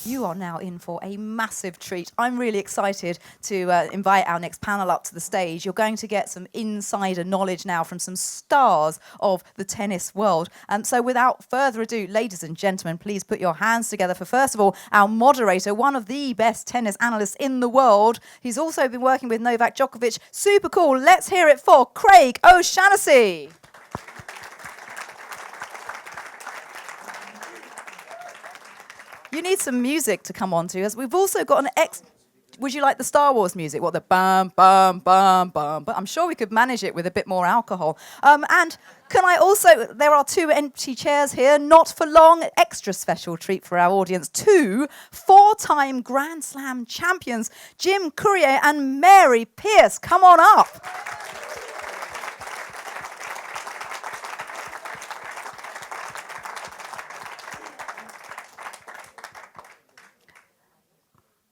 You are now in for a massive treat. I'm really excited to invite our next panel up to the stage. You're going to get some insider knowledge now from some stars of the tennis world. So without further ado, ladies and gentlemen, please put your hands together for, first of all, our moderator, one of the best tennis analysts in the world. He's also been working with Novak Djokovic. Super cool. Let's hear it for Craig O Shannessey. You need some music to come on to, as we've also got an Would you like the Star Wars music? What, the bum, bum, bum, bum? But I'm sure we could manage it with a bit more alcohol. And can I also, there are 2 empty chairs here, not for long, extra special treat for our audience. 2 4-time Grand Slam champions, Jim Courier and Mary Pierce. Come on up.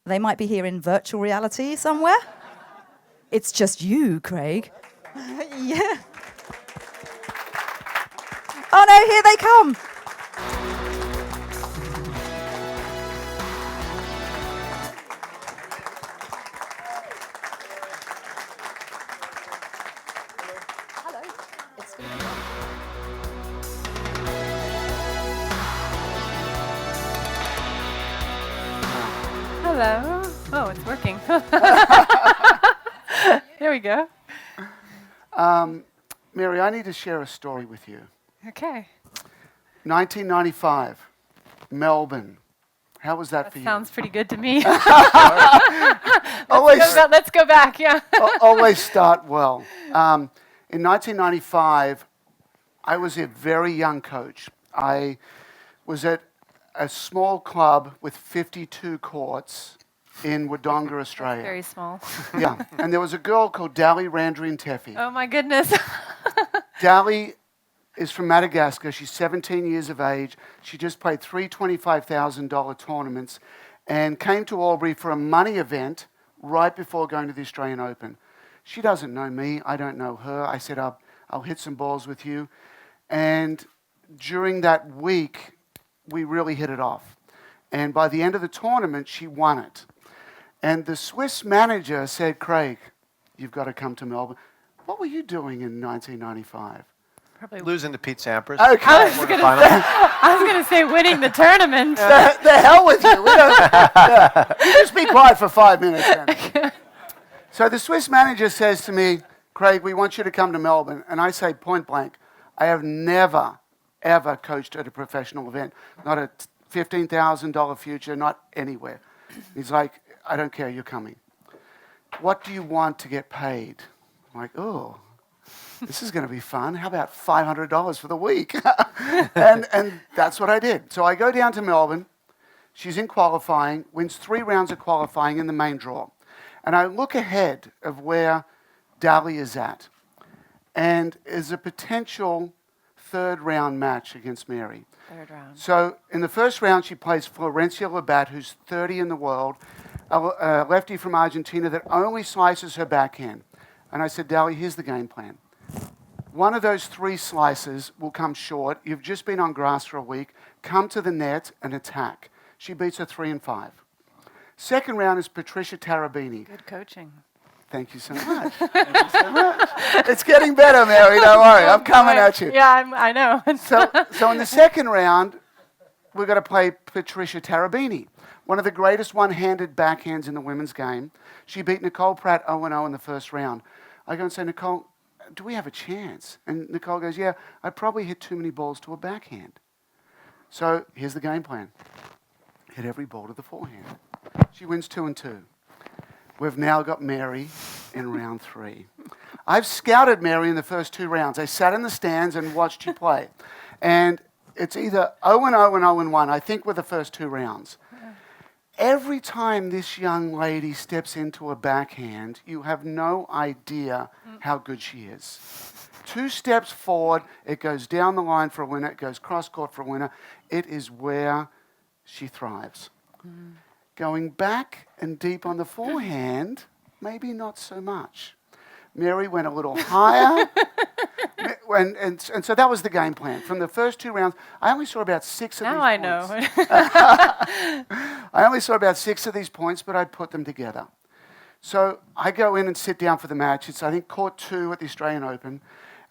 They might be here in virtual reality somewhere. It's just you, Craig. Yeah. Oh no, here they come. Hello. It's good. Hello. Oh, it's working. Here we go. Mary, I need to share a story with you. Okay. 1995, Melbourne. How was that for you? Sounds pretty good to me. Always, Let's go back, yeah. always start well. In 1995, I was a very young coach. I was at a small club with 52 courts in Wodonga, Australia. Very small. Yeah, and there was a girl called Dali Randrian-Tefi. Oh my goodness. Dali is from Madagascar. She's 17 years of age. She just played 3 $25,000 tournaments and came to Albury for a money event right before going to the Australian Open. She doesn't know me. I don't know her. I said, I'll hit some balls with you. And during that week, we really hit it off. And by the end of the tournament, she won it. And the Swiss manager said, Craig, you've got to come to Melbourne. What were you doing in 1995? Probably losing to Pete Sampras. Okay. I was gonna say winning the tournament. The hell with you. You just be quiet for 5 minutes then. So the Swiss manager says to me, Craig, we want you to come to Melbourne. And I say point blank, I have never, ever coached at a professional event. Not a $15,000 future, not anywhere. He's like, I don't care, you're coming. What do you want to get paid? I'm like, oh, this is going to be fun. How about $500 for the week? and that's what I did. So I go down to Melbourne. She's in qualifying, wins 3 rounds of qualifying in the main draw. And I look ahead of where Dali is at. And is a potential 3rd round match against Mary. 3rd round. So in the first round, she plays Florencia Labat, who's 30 in the world, a lefty from Argentina that only slices her backhand. And I said, Dali, here's the game plan. One of those 3 slices will come short. You've just been on grass for a week. Come to the net and attack. She beats her 3 and 5. Second round is Patricia Tarabini. Good coaching. Thank you so much. Thank you so much. It's getting better, Mary. Don't worry. I'm coming at you. Yeah, I know. So in the second round, we're going to play Patricia Tarabini, one of the greatest one-handed backhands in the women's game. She beat Nicole Pratt 0-0 in the first round. I go and say, Nicole, do we have a chance? And Nicole goes, yeah, I probably hit too many balls to a backhand. So here's the game plan. Hit every ball to the forehand. She wins 2 and 2. We've now got Mary in round 3. I've scouted Mary in the first 2 rounds. I sat in the stands and watched you play. And it's either 0-0 and 0-1, I think, were the first 2 rounds. Every time this young lady steps into a backhand, you have no idea how good she is. 2 steps forward, it goes down the line for a winner, it goes cross-court for a winner. It is where she thrives. Going back and deep on the forehand, maybe not so much. Mary went a little higher. and so that was the game plan. From the first 2 rounds, I only saw about 6 of Now these I points. know. I only saw about 6 of these points, but I put them together. So I go in and sit down for the match. It's, I think, court 2 at the Australian Open.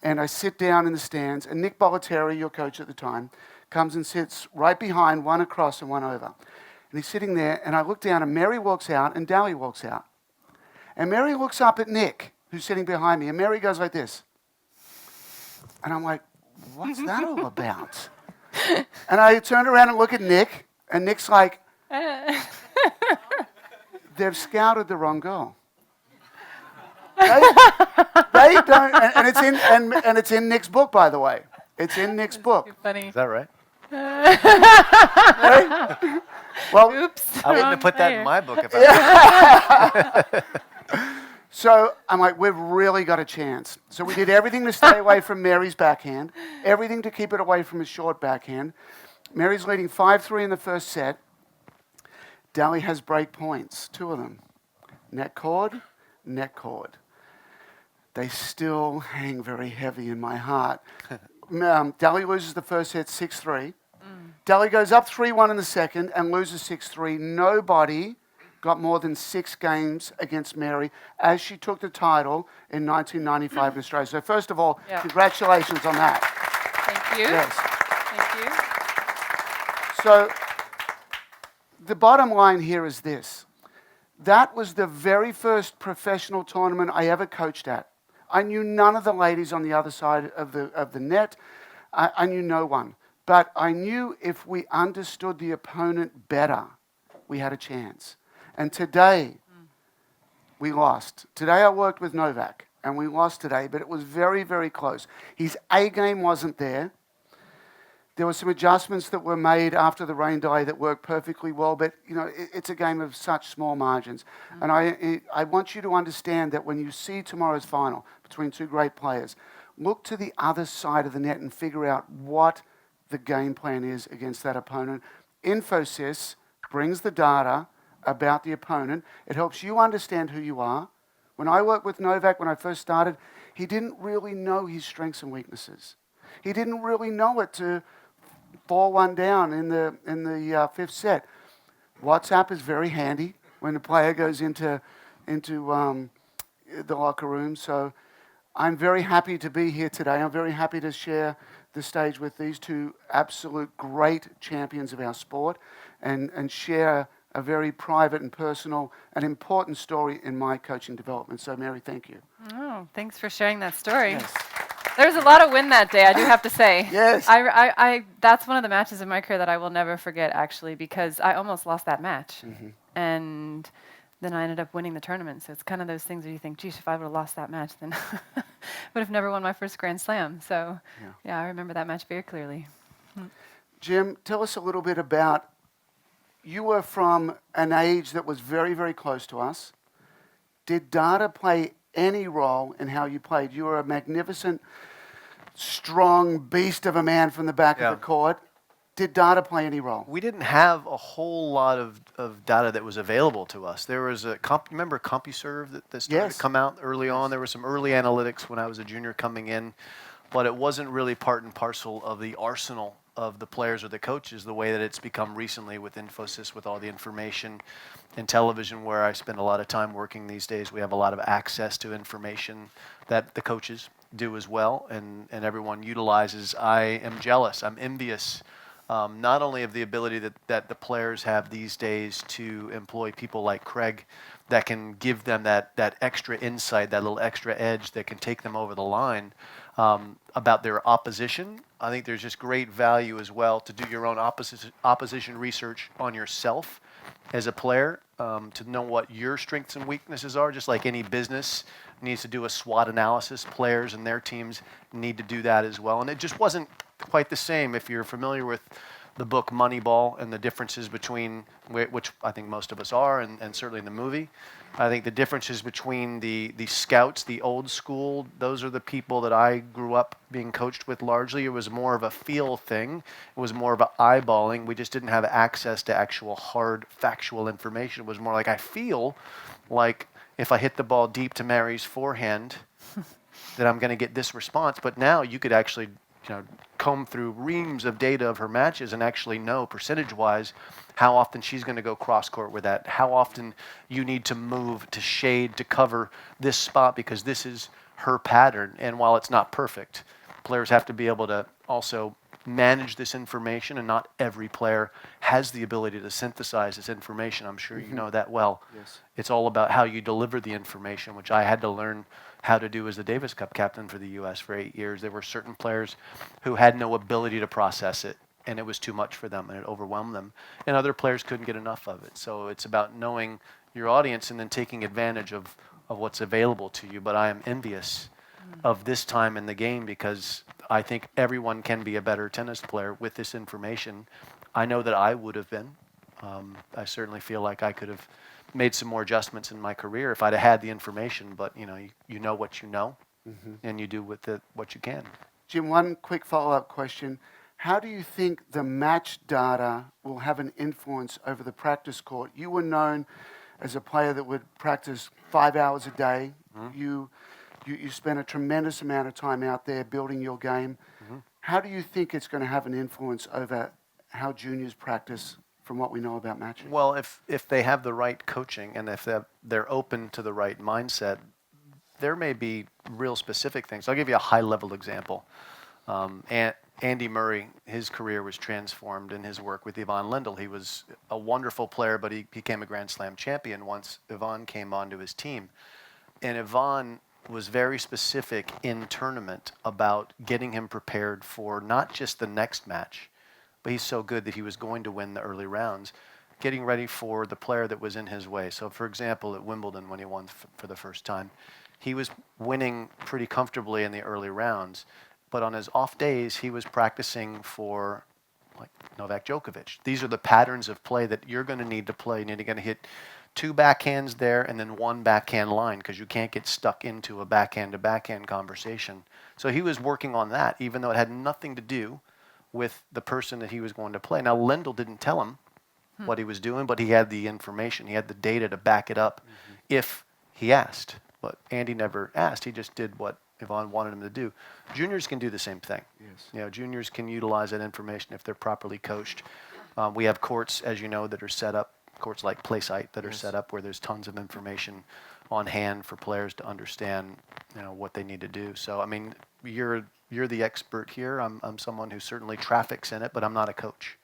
And I sit down in the stands, and Nick Bollettieri, your coach at the time, comes and sits right behind, one across and one over. And he's sitting there, and I look down, and Mary walks out, and Dally walks out. And Mary looks up at Nick, who's sitting behind me, and Mary goes like this. And I'm like, what's that all about? And I turn around and look at Nick, and Nick's like, they've scouted the wrong girl. They don't, and it's in Nick's book, by the way. It's in Nick's book. Funny. Is that right? Well, Oops. I wouldn't have put that in There. my book if I. so I'm like, we've really got a chance. So we did everything to stay away from Mary's backhand, everything to keep it away from his short backhand. Mary's leading 5-3 in the first set. Dally has break points, 2 of them. Net cord, net cord. They still hang very heavy in my heart. Dally loses the first set 6-3. Dally goes up 3-1 in the second and loses 6-3. Nobody got more than 6 games against Mary as she took the title in 1995 in Australia. So first of all, congratulations on that. Thank you. Yes. Thank you. So the bottom line here is this. That was the very first professional tournament I ever coached at. I knew none of the ladies on the other side of the net. I knew no one. But I knew if we understood the opponent better, we had a chance. And today, we lost. Today I worked with Novak, and we lost today, but it was very, very close. His A game wasn't there. There were some adjustments that were made after the rain delay that worked perfectly well, but you know it's a game of such small margins. And I want you to understand that when you see tomorrow's final between 2 great players, look to the other side of the net and figure out what the game plan is against that opponent. Infosys brings the data about the opponent. It helps you understand who you are. When I worked with Novak when I first started, he didn't really know his strengths and weaknesses. He didn't really know it to 4-1 down in the 5th set. WhatsApp is very handy when the player goes into the locker room. So I'm very happy to be here today. I'm very happy to share the stage with these 2 absolute great champions of our sport and share a very private and personal and important story in my coaching development. So Mary, thank you. Oh, thanks for sharing that story. Yes. There was a lot of win that day, I do have to say. Yes. I that's one of the matches in my career that I will never forget, actually, because I almost lost that match. And then I ended up winning the tournament. So it's kind of those things where you think, geez, if I would have lost that match, then I would have never won my first Grand Slam. So, yeah, I remember that match very clearly. Jim, tell us a little bit about, you were from an age that was very, very close to us. Did data play any role in how you played? You were a magnificent, strong beast of a man from the back of the court. Did data play any role? We didn't have a whole lot of data that was available to us. There was a remember CompuServe that started to come out early on. There were some early analytics when I was a junior coming in, but it wasn't really part and parcel of the arsenal of the players or the coaches the way that it's become recently with Infosys, with all the information and television, where I spend a lot of time working these days. We have a lot of access to information that the coaches do as well, and everyone utilizes. I am jealous. I'm envious, not only of the ability that the players have these days to employ people like Craig that can give them that extra insight, that little extra edge that can take them over the line about their opposition. I think there's just great value as well to do your own opposition research on yourself as a player, to know what your strengths and weaknesses are. Just like any business needs to do a SWOT analysis, players and their teams need to do that as well. And it just wasn't quite the same. If you're familiar with the book Moneyball and the differences between, which I think most of us are, and certainly in the movie, I think the differences between the scouts, the old school, those are the people that I grew up being coached with largely. It was more of a feel thing. It was more of an eyeballing. We just didn't have access to actual hard factual information. It was more like, I feel like if I hit the ball deep to Mary's forehand, that I'm going to get this response. But now you could actually, comb through reams of data of her matches and actually know percentage-wise how often she's going to go cross-court with that, how often you need to move, to shade, to cover this spot because this is her pattern. And while it's not perfect, players have to be able to also manage this information, and not every player has the ability to synthesize this information. I'm sure you know that well. Yes. It's all about how you deliver the information, which I had to learn how to do as the Davis Cup captain for the U.S. for 8 years. There were certain players who had no ability to process it, and it was too much for them, and it overwhelmed them. And other players couldn't get enough of it. So it's about knowing your audience and then taking advantage of what's available to you. But I am envious of this time in the game because I think everyone can be a better tennis player with this information. I know that I would have been. I certainly feel like I could have made some more adjustments in my career if I'd have had the information. But you know what you know, and you do with it what you can. Jim, one quick follow-up question. How do you think the match data will have an influence over the practice court? You were known as a player that would practice 5 hours a day. You spent a tremendous amount of time out there building your game. How do you think it's going to have an influence over how juniors practice from what we know about matching? Well, if they have the right coaching and if they're open to the right mindset, there may be real specific things. I'll give you a high-level example. Andy Murray, his career was transformed in his work with Yvonne Lendl. He was a wonderful player, but he became a Grand Slam champion once Yvonne came onto his team. And Yvonne was very specific in tournament about getting him prepared for not just the next match, but he's so good that he was going to win the early rounds, getting ready for the player that was in his way. So, for example, at Wimbledon when he won for the first time, he was winning pretty comfortably in the early rounds, but on his off days, he was practicing for like Novak Djokovic. These are the patterns of play that you're going to need to play. You're going to hit 2 backhands there and then 1 backhand line because you can't get stuck into a backhand-to-backhand conversation. So he was working on that, even though it had nothing to do with the person that he was going to play. Now, Lendl didn't tell him what he was doing, but he had the information. He had the data to back it up if he asked. But Andy never asked. He just did what Yvonne wanted him to do. Juniors can do the same thing. Yes. Juniors can utilize that information if they're properly coached. We have courts, as you know, that are set up, courts like PlaySite that are set up where there's tons of information on hand for players to understand, what they need to do. So, I mean, you're the expert here. I'm someone who certainly traffics in it, but I'm not a coach,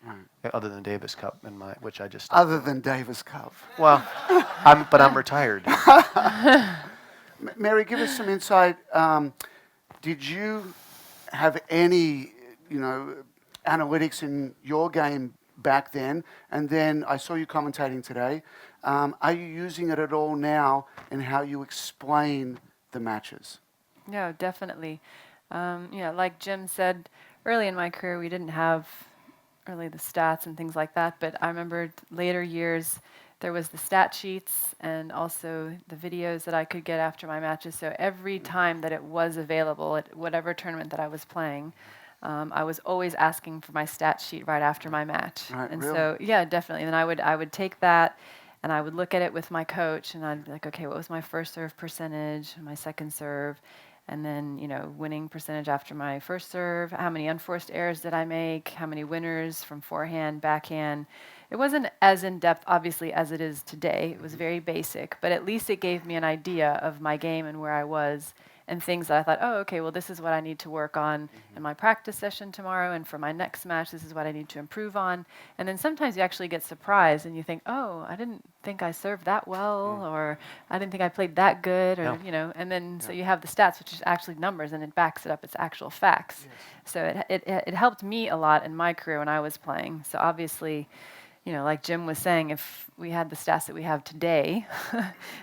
other than Davis Cup which I just. Other than Davis Cup. Well, I'm retired. Mary, give us some insight. Did you have any, analytics in your game back then? And then I saw you commentating today. Are you using it at all now in how you explain the matches? No, definitely. Like Jim said, early in my career, we didn't have really the stats and things like that. But I remember later years, there was the stat sheets and also the videos that I could get after my matches. So every time that it was available at whatever tournament that I was playing, I was always asking for my stat sheet right after my match. Right, And really? so, yeah, definitely. And I would take that and I would look at it with my coach and I'd be like, okay, what was my first serve percentage, my second serve, and then, winning percentage after my first serve, how many unforced errors did I make, how many winners from forehand, backhand. It wasn't as in-depth, obviously, as it is today. It was very basic, but at least it gave me an idea of my game and where I was and things that I thought, oh, okay, well, this is what I need to work on in my practice session tomorrow, and for my next match, this is what I need to improve on. And then sometimes you actually get surprised and you think, oh, I didn't think I served that well, or I didn't think I played that good, or, and then so you have the stats, which is actually numbers, and it backs it up, it's actual facts. Yes. So it helped me a lot in my career when I was playing. So obviously, like Jim was saying, if we had the stats that we have today,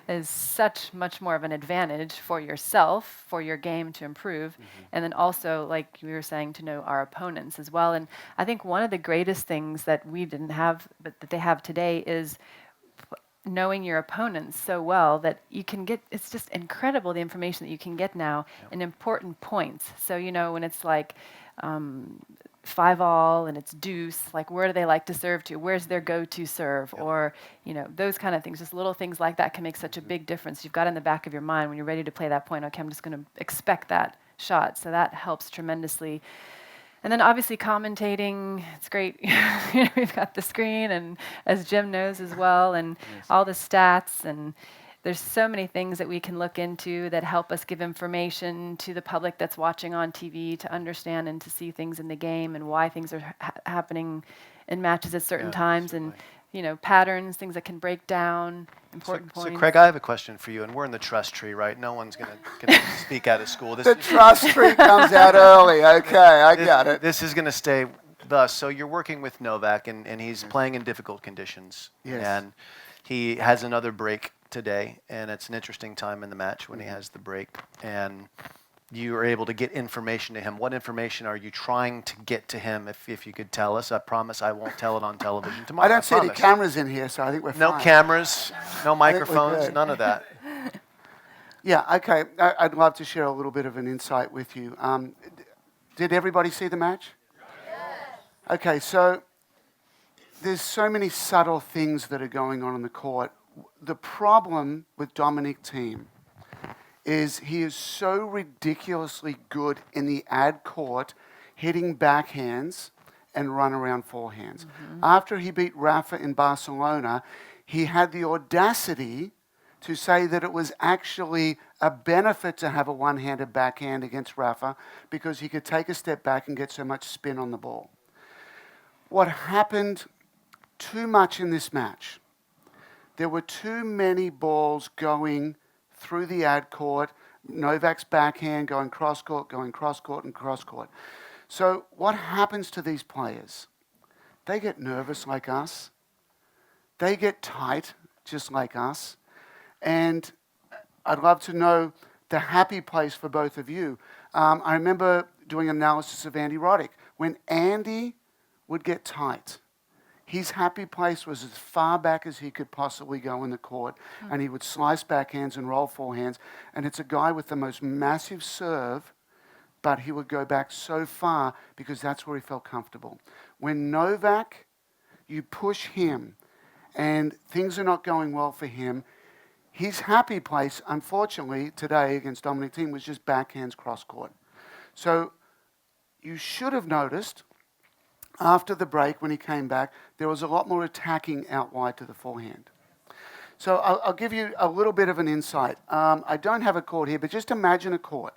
is such much more of an advantage for yourself, for your game to improve, and then also, like we were saying, to know our opponents as well. And I think one of the greatest things that we didn't have, but that they have today, is knowing your opponents so well that you can get, it's just incredible the information that you can get now in important points. So, when it's like, 5-all and it's deuce, like where do they like to serve to? Where's their go-to serve? Or, those kind of things, just little things like that can make such a big difference. You've got in the back of your mind when you're ready to play that point, okay, I'm just going to expect that shot. So that helps tremendously. And then obviously commentating, it's great. We've got the screen, and as Jim knows as well, and all the stats, and there's so many things that we can look into that help us give information to the public that's watching on TV to understand and to see things in the game and why things are happening in matches at certain times, and patterns, things that can break down, important points. So Craig, I have a question for you, and we're in the trust tree, right? No one's going to speak out of school. The trust tree comes out early. Okay, I got it. This is going to stay thus. So you're working with Novak, and he's playing in difficult conditions. Yes. And he has another break today, and it's an interesting time in the match when he has the break. And you are able to get information to him. What information are you trying to get to him, if you could tell us? I promise I won't tell it on television tomorrow. I don't see any cameras in here, so I think we're fine. No cameras, no microphones, none of that. Yeah, okay. I'd love to share a little bit of an insight with you. Did everybody see the match? Yes. Okay, so there's so many subtle things that are going on the court. The problem with Dominic Thiem is he is so ridiculously good in the ad court, hitting backhands and run around forehands. Mm-hmm. After he beat Rafa in Barcelona, he had the audacity to say that it was actually a benefit to have a one-handed backhand against Rafa because he could take a step back and get so much spin on the ball. What happened too much in this match, there were too many balls going through the ad court, Novak's backhand going cross-court, and cross-court. So what happens to these players? They get nervous like us. They get tight just like us. And I'd love to know the happy place for both of you. I remember doing analysis of Andy Roddick. When Andy would get tight, his happy place was as far back as he could possibly go in the court, and he would slice backhands and roll forehands. And it's a guy with the most massive serve, but he would go back so far because that's where he felt comfortable. When Novak, you push him, and things are not going well for him, his happy place, unfortunately, today against Dominic Thiem was just backhands cross-court. So you should have noticed after the break, when he came back, there was a lot more attacking out wide to the forehand. So I'll give you a little bit of an insight. I don't have a court here, but just imagine a court.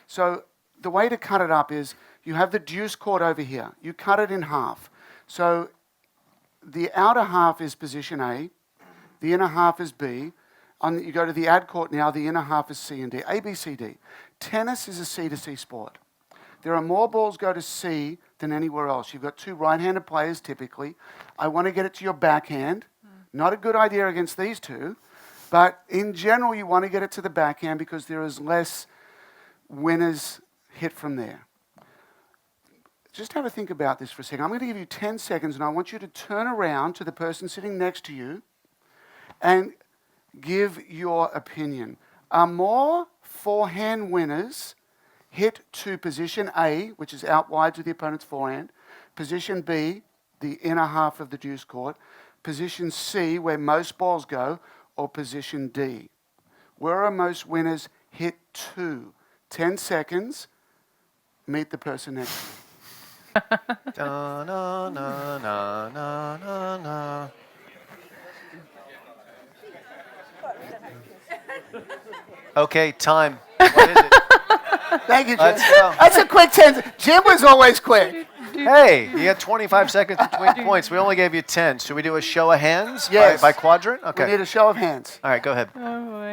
So the way to cut it up is you have the deuce court over here. You cut it in half. So the outer half is position A, the inner half is B. You go to the ad court now, the inner half is C and D, A, B, C, D. Tennis is a C to C sport. There are more balls go to C than anywhere else. You've got two right-handed players typically. I want to get it to your backhand. Not a good idea against these two, but in general you want to get it to the backhand because there is less winners hit from there. Just have a think about this for a second. I'm going to give you 10 seconds and I want you to turn around to the person sitting next to you and give your opinion. Are more forehand winners hit to position A, which is out wide to the opponent's forehand, position B, the inner half of the deuce court, position C, where most balls go, or position D? Where are most winners hit to? 10 seconds, meet the person next to you. Da, na, na, na, na, na, na. Okay, time. What is it? Thank you, Jim. Let's go. That's a quick 10. Jim was always quick. Hey, you had 25 seconds between points. We only gave you 10. Should we do a show of hands Yes. by quadrant? Okay. We need a show of hands. All right, go ahead.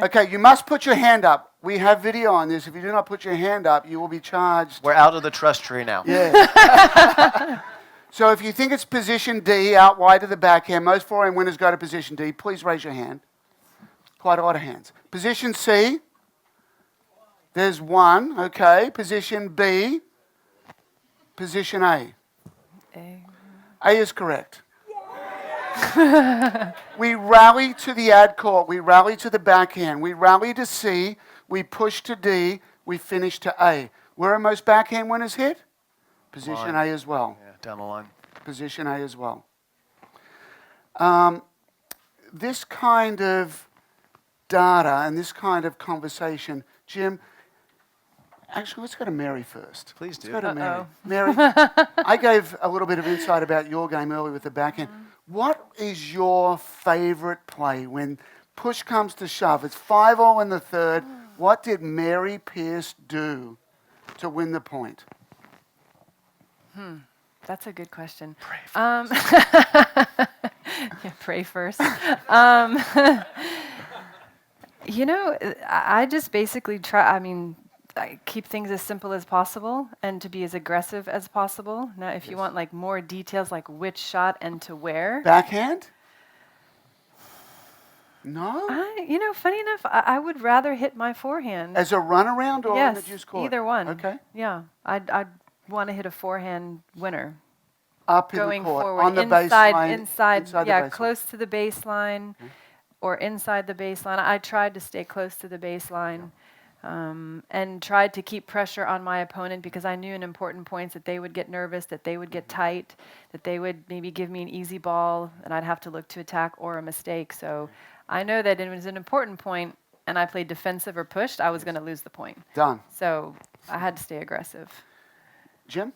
Okay, you must put your hand up. We have video on this. If you do not put your hand up, you will be charged. We're out of the trust tree now. Yeah. So if you think it's position D, out wide to the backhand, most forehand winners go to position D. Please raise your hand. Quite a lot of hands. Position C. There's one. Okay. Position B. Position A. A is correct. We rally to the ad court. We rally to the backhand. We rally to C. We push to D. We finish to A. Where are most backhand winners hit? Position Line. A as well. Yeah, down the line. Position A as well. This kind of data and this kind of conversation, Jim, actually, let's go to Mary first. Please do. Let's go to Mary. Uh-oh. Mary, I gave a little bit of insight about your game earlier with the backhand. What is your favourite play when push comes to shove? It's 5-all in the third. What did Mary Pierce do to win the point? That's a good question. Pray Yeah, pray first. I just basically try. I mean, I keep things as simple as possible and to be as aggressive as possible. Now, if you want like more details, like which shot and to where. Backhand? No? Funny enough, I would rather hit my forehand. As a runaround or in the Yes, juice court? either one. Okay. Yeah, I'd want to hit a forehand winner. Up in Going the court, forward, on the inside, baseline. inside, the yeah, baseline. close to the baseline, or inside the baseline. I tried to stay close to the baseline, and tried to keep pressure on my opponent because I knew in important points that they would get nervous, that they would get tight, that they would maybe give me an easy ball, and I'd have to look to attack or a mistake. So I know that it was an important point, and I played defensive or pushed, I was going to lose the point. Done. So I had to stay aggressive. Jim?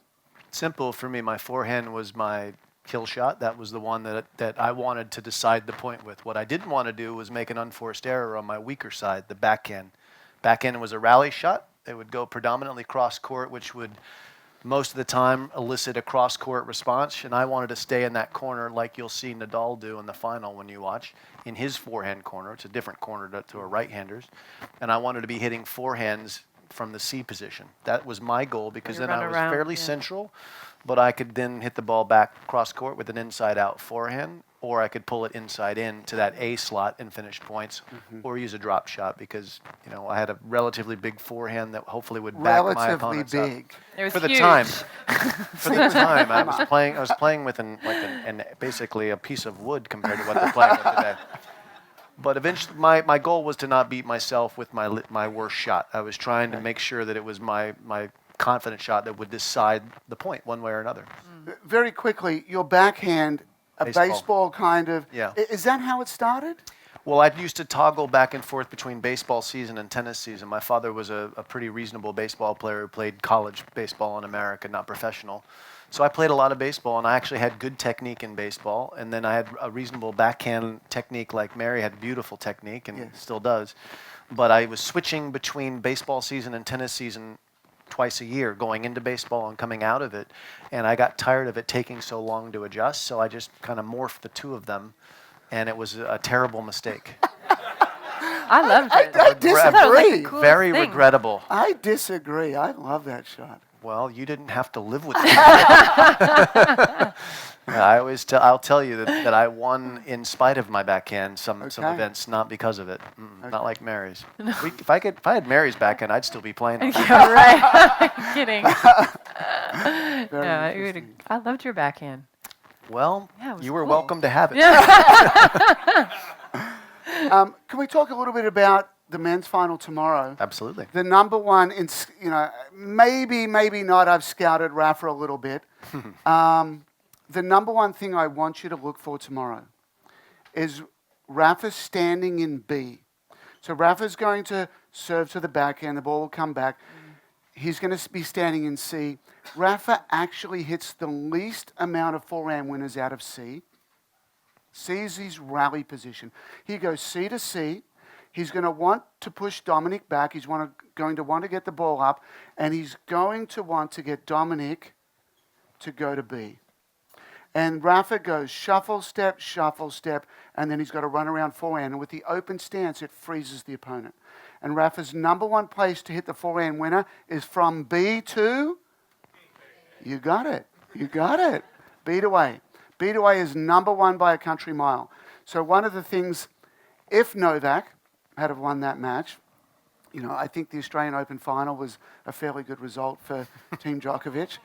Simple for me. My forehand was my kill shot. That was the one that I wanted to decide the point with. What I didn't want to do was make an unforced error on my weaker side, the backhand. Backhand was a rally shot. It would go predominantly cross court, which would most of the time elicit a cross court response. And I wanted to stay in that corner like you'll see Nadal do in the final when you watch, in his forehand corner. It's a different corner to a right-hander's. And I wanted to be hitting forehands from the C position. That was my goal because then I was fairly central, but I could then hit the ball back cross court with an inside-out forehand, or I could pull it inside in to that A slot and finish points, or use a drop shot because I had a relatively big forehand that hopefully would back my opponents up. Relatively big. It was For the huge. time, for the time, I was playing with basically a piece of wood compared to what they're playing with today. But eventually, my goal was to not beat myself with my worst shot. I was trying to make sure that it was my confident shot that would decide the point one way or another. Very quickly, your backhand, a baseball kind of. Yeah. Is that how it started? Well, I used to toggle back and forth between baseball season and tennis season. My father was a pretty reasonable baseball player who played college baseball in America, not professional. So I played a lot of baseball, and I actually had good technique in baseball. And then I had a reasonable backhand technique, like Mary had beautiful technique and still does. But I was switching between baseball season and tennis season twice a year, going into baseball and coming out of it. And I got tired of it taking so long to adjust, so I just kind of morphed the two of them. And it was a terrible mistake. I loved it. I disagree. Coolest Very thing. regrettable. I disagree. I love that shot. Well, you didn't have to live with it. I'll tell you that I won in spite of my backhand some events, not because of it. Not like Mary's. If I had Mary's backhand, I'd still be playing. Yeah, right. Kidding. Very Yeah, I loved your backhand. Well, Yeah, it was you were cool. welcome to have it. Can we talk a little bit about the men's final tomorrow? Absolutely. The number one, maybe not. I've scouted Rafa a little bit. The number one thing I want you to look for tomorrow is Rafa standing in B. So Rafa's going to serve to the backhand. The ball will come back. He's going to be standing in C. Rafa actually hits the least amount of forehand winners out of C. C is his rally position. He goes C to C. He's going to want to push Dominic back. He's going to want to get the ball up. And he's going to want to get Dominic to go to B. And Rafa goes shuffle, step, and then he's got to run around forehand. And with the open stance, it freezes the opponent. And Rafa's number one place to hit the forehand winner is from B to... You got it. You got it. B to A. B to A is number one by a country mile. So one of the things, if Novak had have won that match, I think the Australian Open final was a fairly good result for Team Djokovic.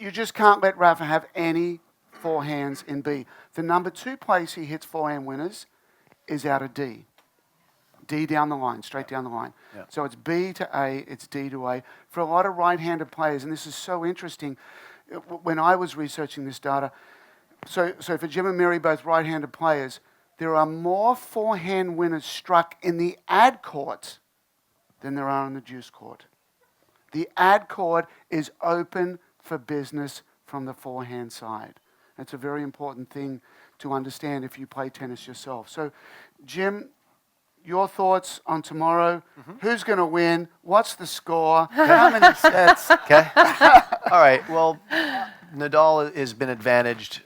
You just can't let Rafa have any forehands in B. The number two place he hits forehand winners is out of D. D down the line, straight down the line. Yeah. So it's B to A, it's D to A. For a lot of right-handed players, and this is so interesting, when I was researching this data, so for Jim and Mary, both right-handed players, there are more forehand winners struck in the ad court than there are in the deuce court. The ad court is open for business from the forehand side. That's a very important thing to understand if you play tennis yourself. So, Jim, your thoughts on tomorrow? Who's going to win? What's the score? How many sets? Okay. All right. Well, Nadal has been advantaged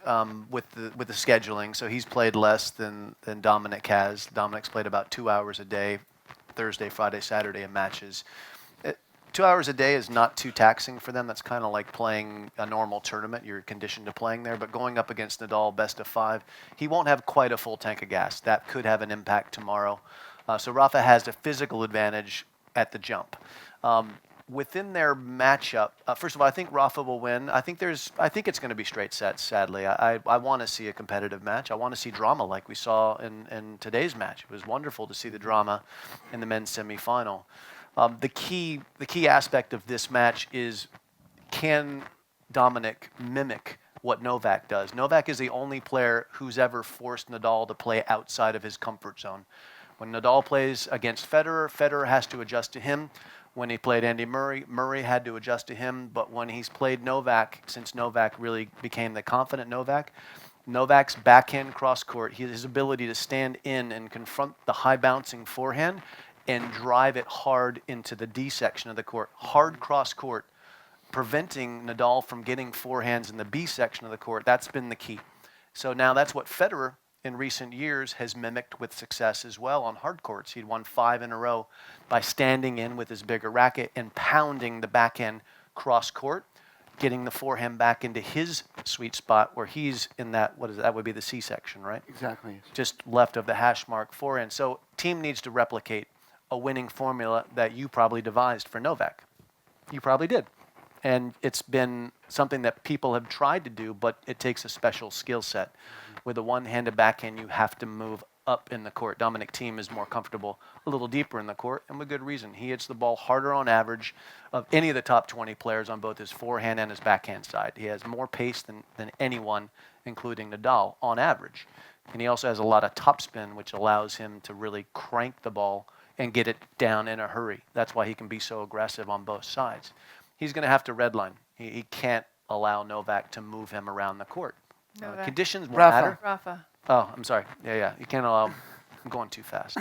with the scheduling, so he's played less than Dominic has. Dominic's played about 2 hours a day, Thursday, Friday, Saturday in matches. 2 hours a day is not too taxing for them. That's kind of like playing a normal tournament. You're conditioned to playing there. But going up against Nadal, best of 5, he won't have quite a full tank of gas. That could have an impact tomorrow. So Rafa has a physical advantage at the jump. Within their matchup, first of all, I think Rafa will win. I think it's going to be straight sets, sadly. I want to see a competitive match. I want to see drama like we saw in today's match. It was wonderful to see the drama in the men's semifinal. The key aspect of this match is, can Dominic mimic what Novak does? Novak is the only player who's ever forced Nadal to play outside of his comfort zone. When Nadal plays against Federer, Federer has to adjust to him. When he played Andy Murray, Murray had to adjust to him. But when he's played Novak, since Novak really became the confident Novak, Novak's backhand cross-court, his ability to stand in and confront the high-bouncing forehand and drive it hard into the D section of the court, hard cross-court, preventing Nadal from getting forehands in the B section of the court. That's been the key. So now that's what Federer in recent years has mimicked with success as well on hard courts. He'd won 5 in a row by standing in with his bigger racket and pounding the backhand cross-court, getting the forehand back into his sweet spot where he's in that, that would be the C section, right? Exactly. Just left of the hash mark forehand. So team needs to replicate a winning formula that you probably devised for Novak. You probably did. And it's been something that people have tried to do, but it takes a special skill set. With a one-handed backhand, you have to move up in the court. Dominic Thiem is more comfortable a little deeper in the court, and with good reason. He hits the ball harder on average of any of the top 20 players on both his forehand and his backhand side. He has more pace than anyone, including Nadal, on average. And he also has a lot of topspin, which allows him to really crank the ball and get it down in a hurry. That's why he can be so aggressive on both sides. He's going to have to redline. He can't allow Novak to move him around the court. Conditions won't matter. Rafa. Oh, I'm sorry. Yeah. You can't allow... I'm going too fast.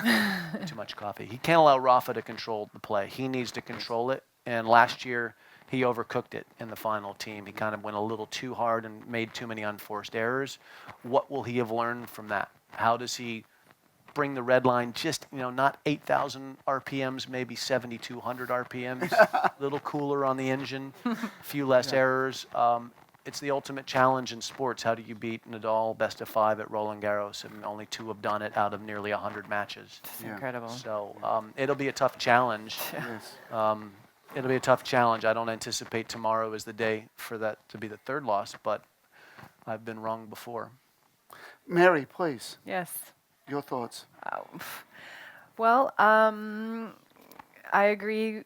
Too much coffee. He can't allow Rafa to control the play. He needs to control it. And last year, he overcooked it in the final team. He kind of went a little too hard and made too many unforced errors. What will he have learned from that? How does he bring the red line just, not 8,000 RPMs, maybe 7,200 RPMs, a little cooler on the engine, a few less errors. It's the ultimate challenge in sports. How do you beat Nadal best of 5 at Roland Garros? And only 2 have done it out of nearly 100 matches. It's incredible. So it'll be a tough challenge. Yes. It'll be a tough challenge. I don't anticipate tomorrow is the day for that to be the 3rd loss, but I've been wrong before. Mary, please, Yes. your thoughts. Well, I agree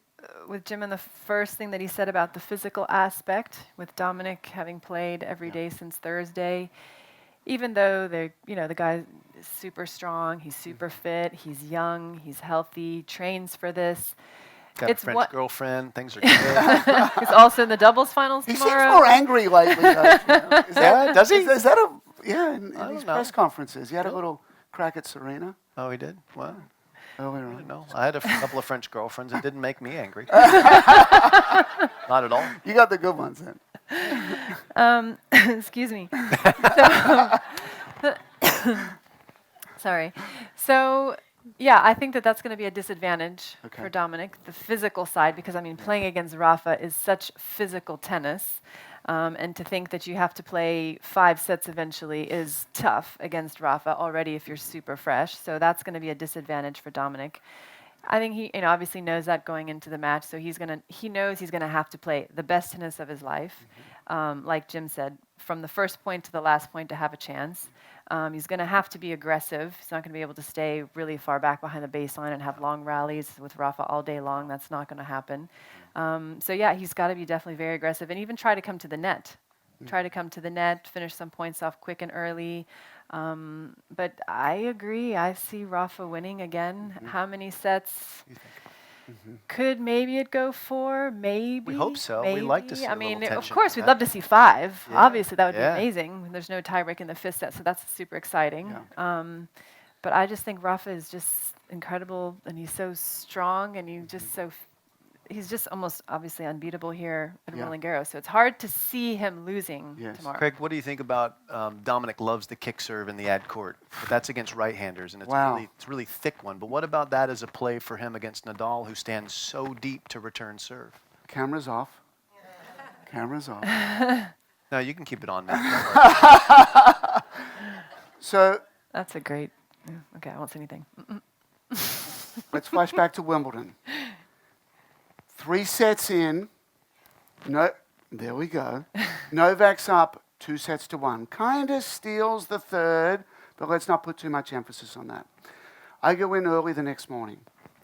with Jim on the first thing that he said about the physical aspect, with Dominic having played every day since Thursday. Even though the guy is super strong, he's super fit, he's young, he's healthy, trains for this. Got a French girlfriend. Things are good. He's also in the doubles finals He tomorrow. seems more angry lately, though. Does he? Is that in I these don't know. press conferences? He had a little crack at Serena Oh, he did? Well, earlier I on. know. I had a couple of French girlfriends. It didn't make me angry. Not at all. You got the good ones then. Excuse me. Sorry. So, yeah, I think that's going to be a disadvantage for Dominic, the physical side, because, playing against Rafa is such physical tennis. And to think that you have to play 5 sets eventually is tough against Rafa already if you're super fresh. So that's going to be a disadvantage for Dominic. I think he obviously knows that going into the match. So he knows he's going to have to play the best tennis of his life. Like Jim said, from the first point to the last point to have a chance. He's going to have to be aggressive. He's not going to be able to stay really far back behind the baseline and have long rallies with Rafa all day long. That's not going to happen. So yeah, he's got to be definitely very aggressive and even try to come to the net. Try to come to the net, finish some points off quick and early. But I agree. I see Rafa winning again. How many sets? Could maybe it go 4? Maybe. We hope so. Maybe. We like to see I a little mean, of tension course, in we'd that. love to see 5. Yeah. Obviously, that would Yeah. be amazing. There's no tiebreak in the 5th set, so that's super exciting. Yeah. But I just think Rafa is just incredible, and he's so strong, and he's just almost obviously unbeatable here at Roland Garros. So it's hard to see him losing tomorrow. Craig, what do you think about Dominic loves the kick serve in the ad court, but that's against right-handers, and it's a really thick one. But what about that as a play for him against Nadal, who stands so deep to return serve? Cameras off. Cameras off. No, you can keep it on, man. So That's a great. Okay, I won't say anything. let's flash back to Wimbledon. 3 sets in. No, there we go. Novak's up 2 sets to 1. Kind of steals the 3rd, but let's not put too much emphasis on that. I go in early the next morning.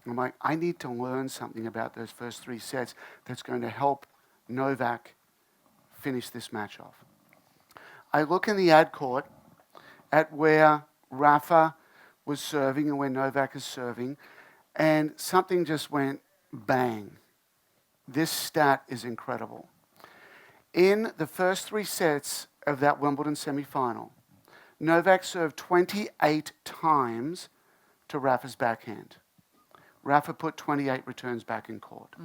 I'm like, I need to learn something about those first 3 sets that's going to help Novak finish this match off. I look in the ad court at where Rafa was serving and where Novak is serving, and something just went bang. This stat is incredible. In the first 3 sets of that Wimbledon semi-final, Novak served 28 times to Rafa's backhand. Rafa put 28 returns back in court.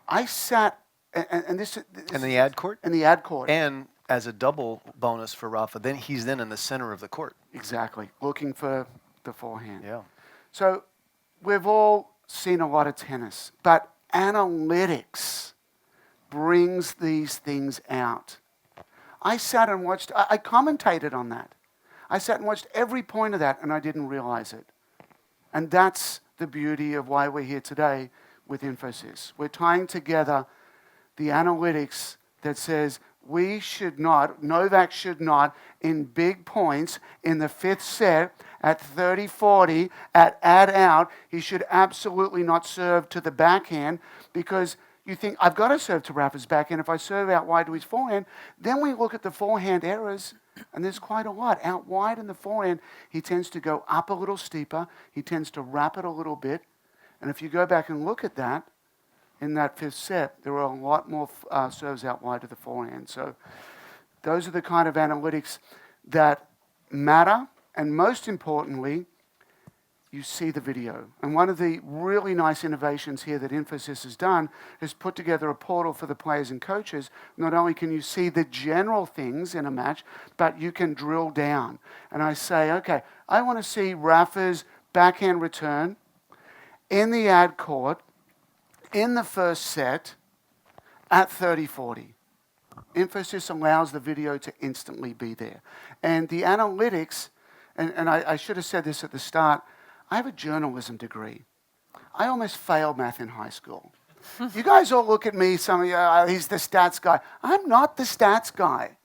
I sat, and this In the ad court? in the ad court. And as a double bonus for Rafa, then he's in the center of the court. Exactly, looking for the forehand. Yeah. So we've all seen a lot of tennis, but analytics brings these things out. I sat and watched, I commentated on that. I sat and watched every point of that, and I didn't realize it. And that's the beauty of why we're here today with Infosys. We're tying together the analytics that says Novak should not, in big points, in the 5th set, at 30-40, at out, he should absolutely not serve to the backhand, because you think, I've got to serve to Rafa's backhand if I serve out wide to his forehand. Then we look at the forehand errors, and there's quite a lot. Out wide in the forehand, he tends to go up a little steeper, he tends to wrap it a little bit, and if you go back and look at that, in that 5th set, there were a lot more serves out wide to the forehand. So those are the kind of analytics that matter. And most importantly, you see the video. And one of the really nice innovations here that Infosys has done is put together a portal for the players and coaches. Not only can you see the general things in a match, but you can drill down. And I say, okay, I want to see Rafa's backhand return in the ad court in the first set at 30-40. Infosys allows the video to instantly be there. And the analytics, and I should have said this at the start, I have a journalism degree. I almost failed math in high school. You guys all look at me, some of you, he's the stats guy. I'm not the stats guy.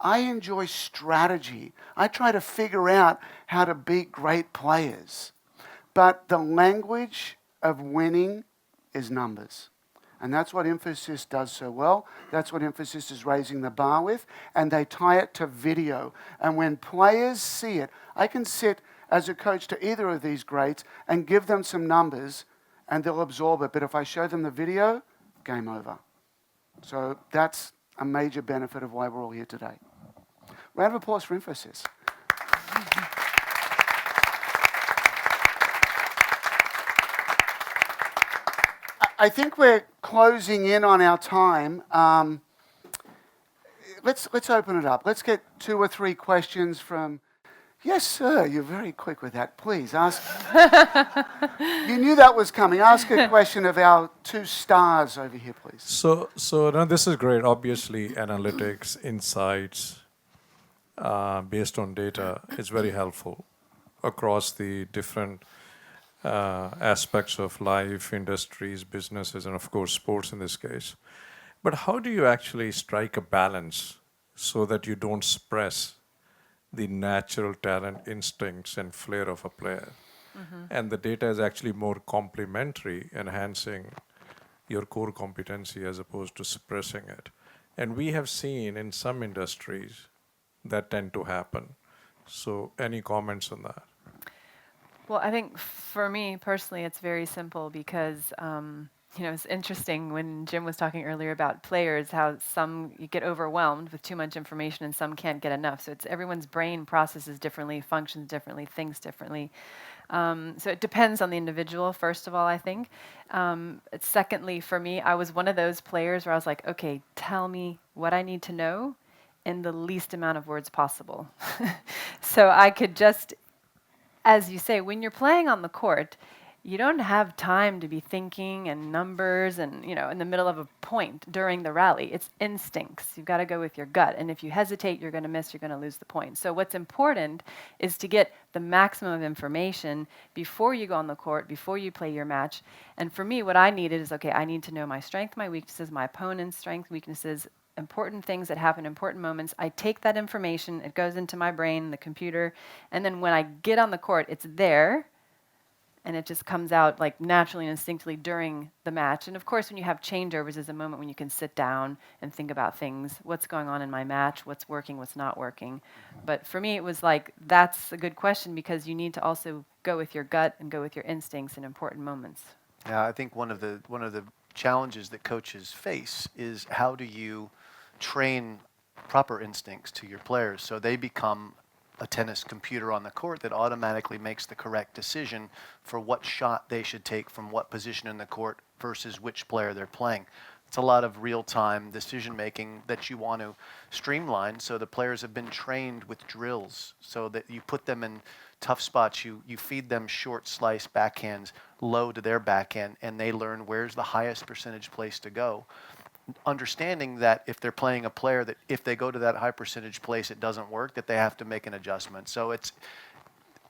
I enjoy strategy. I try to figure out how to beat great players. But the language of winning is numbers. And that's what Infosys does so well. That's what Infosys is raising the bar with. And they tie it to video. And when players see it, I can sit as a coach to either of these greats and give them some numbers and they'll absorb it. But if I show them the video, game over. So that's a major benefit of why we're all here today. Round of applause for Infosys. I think we're closing in on our time. Let's open it up. Let's get 2 or 3 questions from. Yes, sir. You're very quick with that. Please ask. You knew that was coming. Ask a question of our 2 stars over here, please. So now this is great. Obviously, analytics, insights, based on data is very helpful across the different aspects of life, industries, businesses, and of course sports in this case. But how do you actually strike a balance so that you don't suppress the natural talent, instincts, and flair of a player. And the data is actually more complementary, enhancing your core competency as opposed to suppressing it. And we have seen in some industries that tend to happen. So any comments on that? Well, I think for me personally, it's very simple because it's interesting when Jim was talking earlier about players, how some you get overwhelmed with too much information and some can't get enough. So it's everyone's brain processes differently, functions differently, thinks differently. So it depends on the individual, first of all, I think. Secondly, for me, I was one of those players where I was like, okay, tell me what I need to know in the least amount of words possible. So I could just, as you say, when you're playing on the court, you don't have time to be thinking and numbers and, in the middle of a point during the rally. It's instincts. You've got to go with your gut. And if you hesitate, you're going to miss, you're going to lose the point. So what's important is to get the maximum of information before you go on the court, before you play your match. And for me, what I needed is, okay, I need to know my strength, my weaknesses, my opponent's strength, weaknesses, important things that happen, important moments. I take that information, it goes into my brain, the computer, and then when I get on the court, it's there, and it just comes out like naturally and instinctively during the match. And of course, when you have changeovers is a moment when you can sit down and think about things, what's going on in my match, what's working, what's not working. But for me, it was like, that's a good question because you need to also go with your gut and go with your instincts in important moments. Yeah, I think one of the challenges that coaches face is how do you train proper instincts to your players so they become a tennis computer on the court that automatically makes the correct decision for what shot they should take from what position in the court versus which player they're playing. It's a lot of real-time decision-making that you want to streamline, so the players have been trained with drills so that you put them in tough spots, you feed them short slice backhands low to their backhand, and they learn where's the highest percentage place to go. Understanding that if they're playing a player that if they go to that high percentage place it doesn't work, that they have to make an adjustment. So it's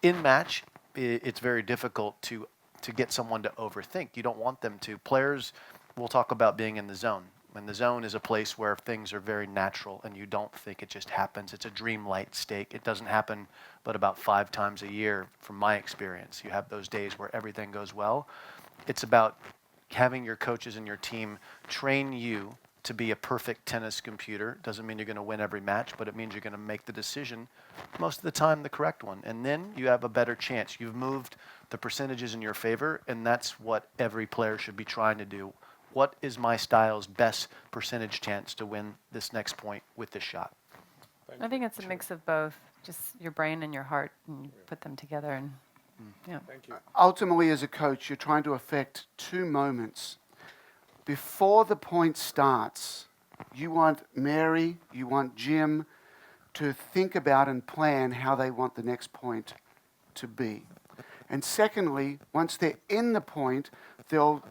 in match, it's very difficult to get someone to overthink. You don't want them to. Players will talk about being in the zone. And the zone is a place where things are very natural and you don't think it just happens. It's a dreamlight state. It doesn't happen but about 5 times a year from my experience. You have those days where everything goes well. It's about having your coaches and your team train you to be a perfect tennis computer. Doesn't mean you're going to win every match, but it means you're going to make the decision most of the time the correct one. And then you have a better chance. You've moved the percentages in your favor, and that's what every player should be trying to do. What is my style's best percentage chance to win this next point with this shot? I think it's a mix of both, just your brain and your heart, and you put them together. And yeah. Thank you. Ultimately, as a coach, you're trying to affect 2 moments. Before the point starts, you want Mary, you want Jim to think about and plan how they want the next point to be. And secondly, once they're in the point, they'll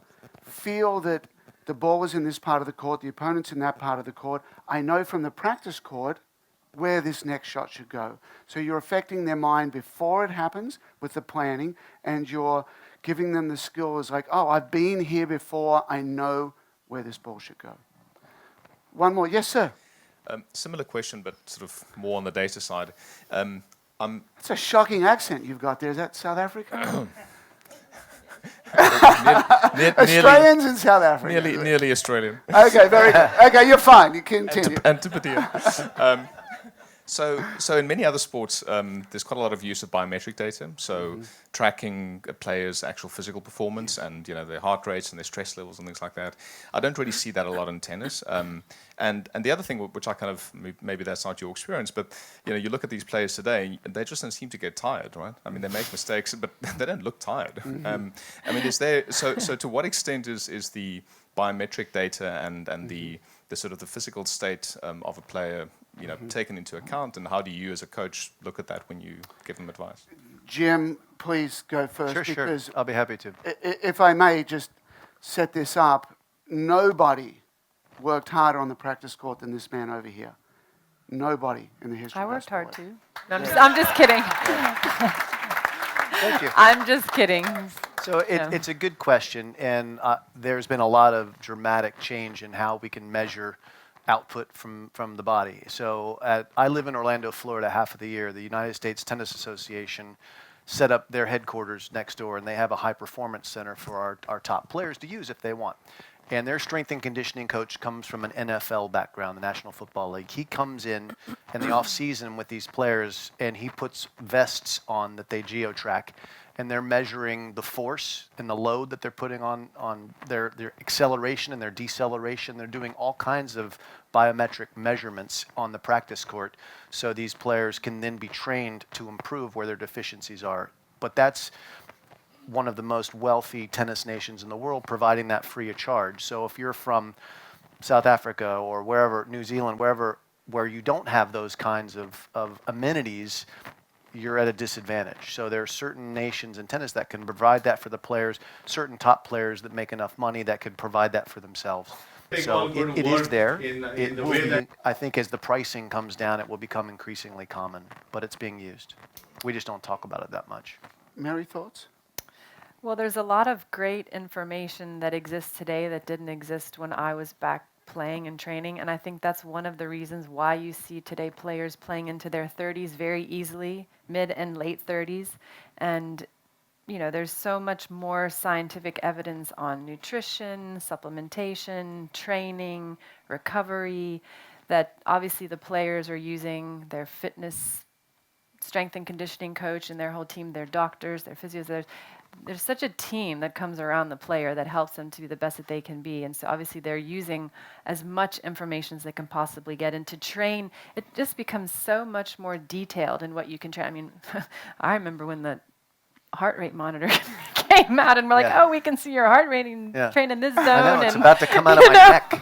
feel that the ball is in this part of the court, the opponent's in that part of the court. I know from the practice court where this next shot should go. So you're affecting their mind before it happens with the planning, and you're giving them the skills like, oh, I've been here before, I know where this ball should go. One more. Yes, sir. Similar question, but sort of more on the data side. It's a shocking accent you've got there. Is that South Africa? Australians in South Africa. Nearly Australian. Okay, very good. Okay, you're fine. You continue. Antipodean. So in many other sports, there's quite a lot of use of biometric data. So tracking a player's actual physical performance and their heart rates and their stress levels and things like that. I don't really see that a lot in tennis. And the other thing, which I kind of maybe that's not your experience, but you look at these players today, they just don't seem to get tired, right? I mean, they make mistakes, but they don't look tired. I mean, is there so to what extent is the biometric data and the sort of the physical state of a player taken into account, and how do you as a coach look at that when you give them advice? Jim, please go first. Sure. Because I'll be happy to. if I may just set this up, nobody worked harder on the practice court than this man over here. Nobody in the history I of our worked hard sport. too. No, I'm just kidding. Thank you. I'm just kidding. So it's a good question, and there's been a lot of dramatic change in how we can measure output from the body. So I live in Orlando, Florida, half of the year. The United States Tennis Association set up their headquarters next door, and they have a high performance center for our top players to use if they want. And their strength and conditioning coach comes from an NFL background, the National Football League. He comes in the off season with these players, and he puts vests on that they geo-track, and they're measuring the force and the load that they're putting on their acceleration and their deceleration. They're doing all kinds of biometric measurements on the practice court, so these players can then be trained to improve where their deficiencies are. But that's one of the most wealthy tennis nations in the world providing that free of charge. So if you're from South Africa or wherever, New Zealand, where you don't have those kinds of amenities, you're at a disadvantage. So there are certain nations in tennis that can provide that for the players, certain top players that make enough money that could provide that for themselves. So it is there. It will be, I think as the pricing comes down, it will become increasingly common, but it's being used. We just don't talk about it that much. Mary, thoughts? Well, there's a lot of great information that exists today that didn't exist when I was back playing and training, and I think that's one of the reasons why you see today players playing into their 30s very easily, mid and late 30s, and there's so much more scientific evidence on nutrition, supplementation, training, recovery, that obviously the players are using their fitness, strength and conditioning coach and their whole team, their doctors, their physios. There's such a team that comes around the player that helps them to be the best that they can be. And so obviously they're using as much information as they can possibly get. And to train, it just becomes so much more detailed in what you can train. I mean, I remember when the heart rate monitor came out and we're like, oh, we can see your heart rate and train in this zone. I know, it's about to come out of my neck.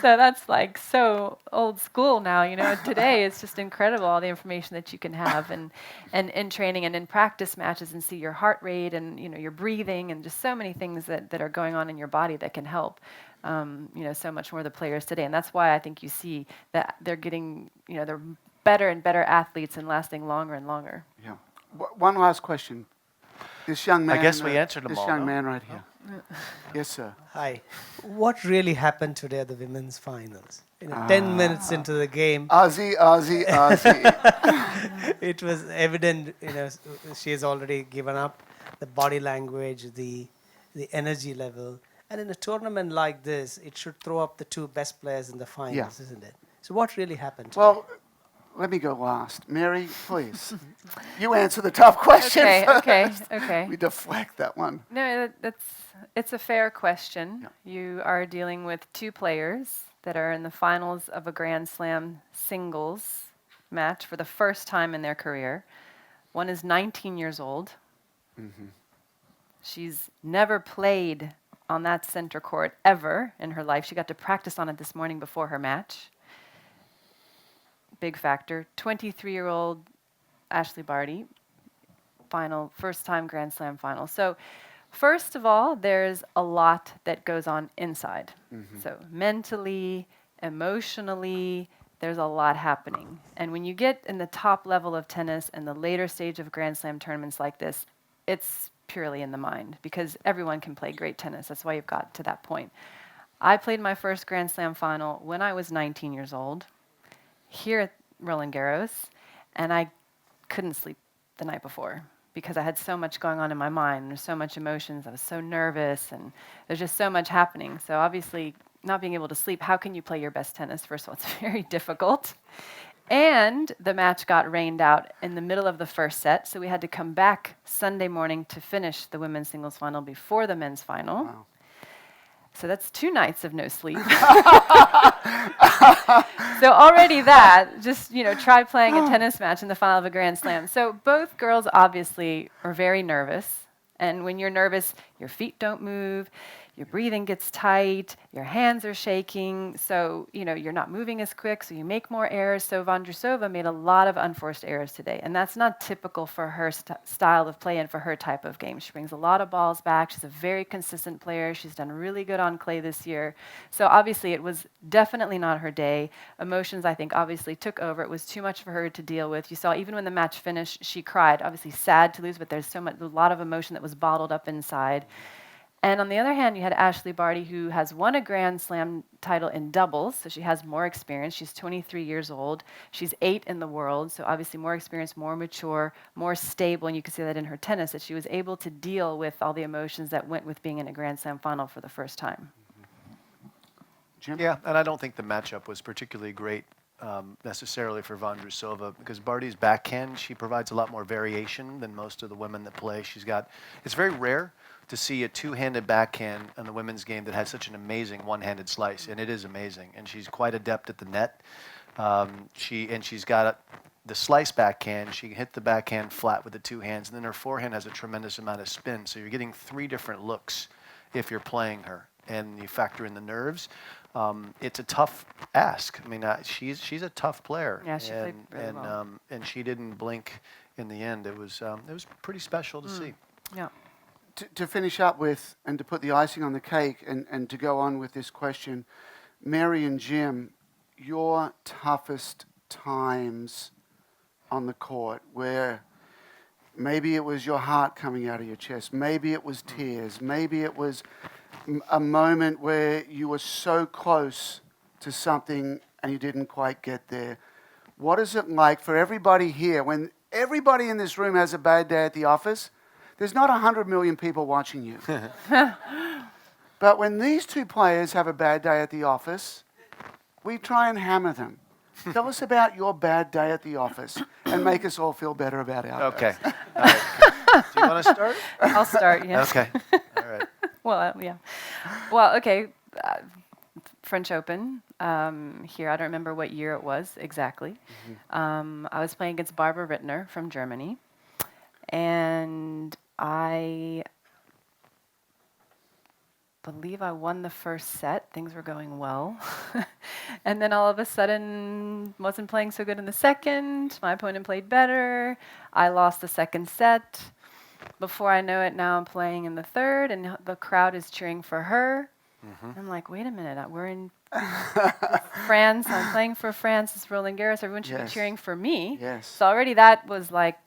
So that's like so old school now, Today it's just incredible all the information that you can have and in training and in practice matches and see your heart rate and your breathing and just so many things that are going on in your body that can help so much more the players today. And that's why I think you see that they're getting they're better and better athletes and lasting longer and longer. Yeah. One last question. This young man. I guess we answered them this all. This young no? man right here. Yes, sir. Hi. What really happened today at the women's finals? 10 minutes into the game, Ozzy. it was evident, she has already given up. The body language, the energy level. And in a tournament like this, it should throw up the two best players in the finals, isn't it? So what really happened today? Well, let me go last. Mary, please. You answer the tough question first. Okay. We deflect that one. No, it's a fair question. Yeah. You are dealing with two players that are in the finals of a Grand Slam singles match for the first time in their career. One is 19 years old. Mm-hmm. She's never played on that center court ever in her life. She got to practice on it this morning before her match. Big factor. 23-year-old Ashley Barty, first time Grand Slam final. So first of all, there's a lot that goes on inside. Mm-hmm. So mentally, emotionally, there's a lot happening. And when you get in the top level of tennis and the later stage of Grand Slam tournaments like this, it's purely in the mind because everyone can play great tennis. That's why you've got to that point. I played my first Grand Slam final when I was 19 years old here at Roland Garros, and I couldn't sleep the night before because I had so much going on in my mind. There's so much emotions. I was so nervous, and there's just so much happening. So obviously, not being able to sleep, how can you play your best tennis? First of all, it's very difficult. And the match got rained out in the middle of the first set, so we had to come back Sunday morning to finish the women's singles final before the men's final. Wow. So that's 2 nights of no sleep. So already that, just, try playing a tennis match in the final of a Grand Slam. So both girls obviously are very nervous. And when you're nervous, your feet don't move, your breathing gets tight, your hands are shaking, so you're not moving as quick, so you make more errors. So Vondrousova made a lot of unforced errors today, and that's not typical for her style of play and for her type of game. She brings a lot of balls back. She's a very consistent player. She's done really good on clay this year. So obviously it was definitely not her day. Emotions, I think, obviously took over. It was too much for her to deal with. You saw even when the match finished, she cried. Obviously sad to lose, but there's a lot of emotion that was bottled up inside. And on the other hand, you had Ashley Barty, who has won a Grand Slam title in doubles, so she has more experience. She's 23 years old. She's 8 in the world, so obviously more experience, more mature, more stable, and you can see that in her tennis, that she was able to deal with all the emotions that went with being in a Grand Slam final for the first time. Jim? Yeah, and I don't think the matchup was particularly great necessarily for Vondrousova, because Barty's backhand, she provides a lot more variation than most of the women that play. It's very rare to see a two-handed backhand in the women's game that has such an amazing one-handed slice, and it is amazing. And she's quite adept at the net. She's got the slice backhand. She can hit the backhand flat with the two hands, and then her forehand has a tremendous amount of spin. So you're getting 3 different looks if you're playing her, and you factor in the nerves. It's a tough ask. I mean, she's a tough player. Yeah, she played really well. And she didn't blink in the end. It was pretty special to see. Yeah. To finish up with, and to put the icing on the cake, and to go on with this question, Mary and Jim, your toughest times on the court, where maybe it was your heart coming out of your chest, maybe it was tears, maybe it was a moment where you were so close to something and you didn't quite get there. What is it like for everybody here, when everybody in this room has a bad day at the office? There's not 100 million people watching you. But when these 2 players have a bad day at the office, we try and hammer them. Tell us about your bad day at the office and make us all feel better about our Okay. days. All right. Do you want to start? I'll start, yes. Okay. All right. Well, yeah. Well, okay. French Open here. I don't remember what year it was exactly. I was playing against Barbara Rittner from Germany. And I believe I won the first set. Things were going well. And then all of a sudden, wasn't playing so good in the second. My opponent played better. I lost the second set. Before I know it, now I'm playing in the third, and the crowd is cheering for her. I'm like, wait a minute, we're in France. I'm playing for France. It's Roland Garros. Everyone should be cheering for me. Yes. So already that was like,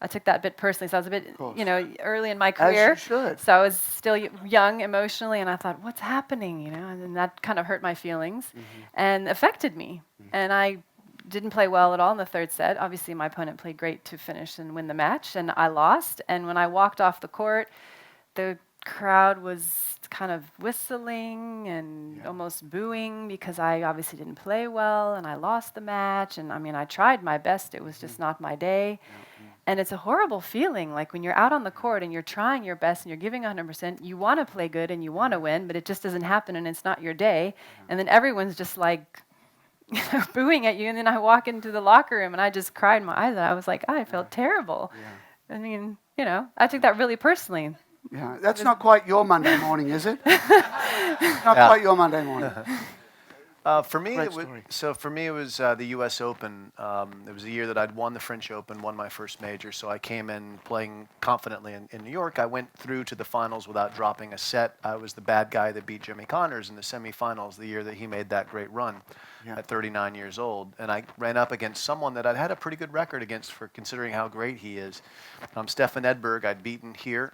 I took that a bit personally. So I was a bit, early in my career. As you should. So I was still young emotionally, and I thought, what's happening? And then that kind of hurt my feelings and affected me. And I didn't play well at all in the third set. Obviously, my opponent played great to finish and win the match, and I lost. And when I walked off the court, the crowd was kind of whistling and almost booing because I obviously didn't play well, and I lost the match. And I mean, I tried my best. It was just not my day. And it's a horrible feeling, like when you're out on the court and you're trying your best and you're giving 100%, you want to play good and you want to win, but it just doesn't happen and it's not your day. And then everyone's just like booing at you. And then I walk into the locker room and I just cried my eyes out. I was like, I felt terrible. I mean, I took that really personally. Yeah, that's not quite your Monday morning, is it? Not quite your Monday morning. For me, it was the U.S. Open. It was the year that I'd won the French Open, won my first major. So I came in playing confidently in New York. I went through to the finals without dropping a set. I was the bad guy that beat Jimmy Connors in the semifinals the year that he made that great run at 39 years old. And I ran up against someone that I'd had a pretty good record against for considering how great he is. Stefan Edberg, I'd beaten here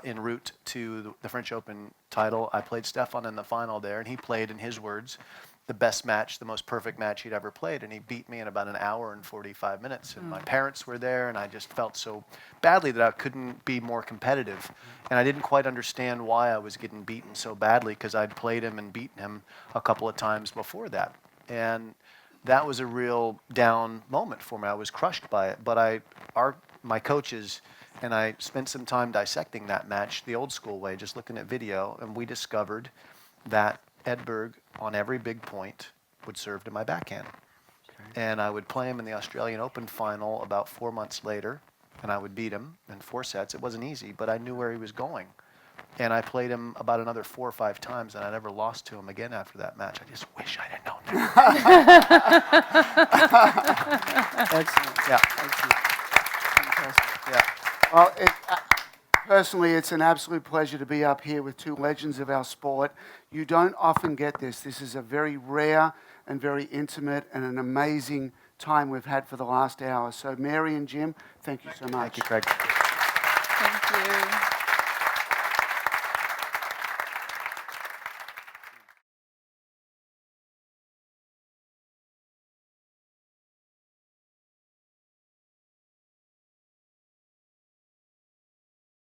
en route to the French Open title. I played Stefan in the final there, and he played, in his words, the best match, the most perfect match he'd ever played, and he beat me in about an hour and 45 minutes. And my parents were there, and I just felt so badly that I couldn't be more competitive. And I didn't quite understand why I was getting beaten so badly, because I'd played him and beaten him a couple of times before that. And that was a real down moment for me. I was crushed by it. But my coaches and I spent some time dissecting that match the old school way, just looking at video, and we discovered that Edberg, on every big point, would serve to my backhand. And I would play him in the Australian Open final about 4 months later, and I would beat him in 4 sets. It wasn't easy, but I knew where he was going. And I played him about another 4 or 5 times, and I never lost to him again after that match. I just wish I had known that. Excellent. Yeah. Excellent. Fantastic. Yeah. Well, personally, it's an absolute pleasure to be up here with 2 legends of our sport. You don't often get this. This is a very rare and very intimate and an amazing time we've had for the last hour. So Mary and Jim, thank you so much. Thank you, Craig. Thank you.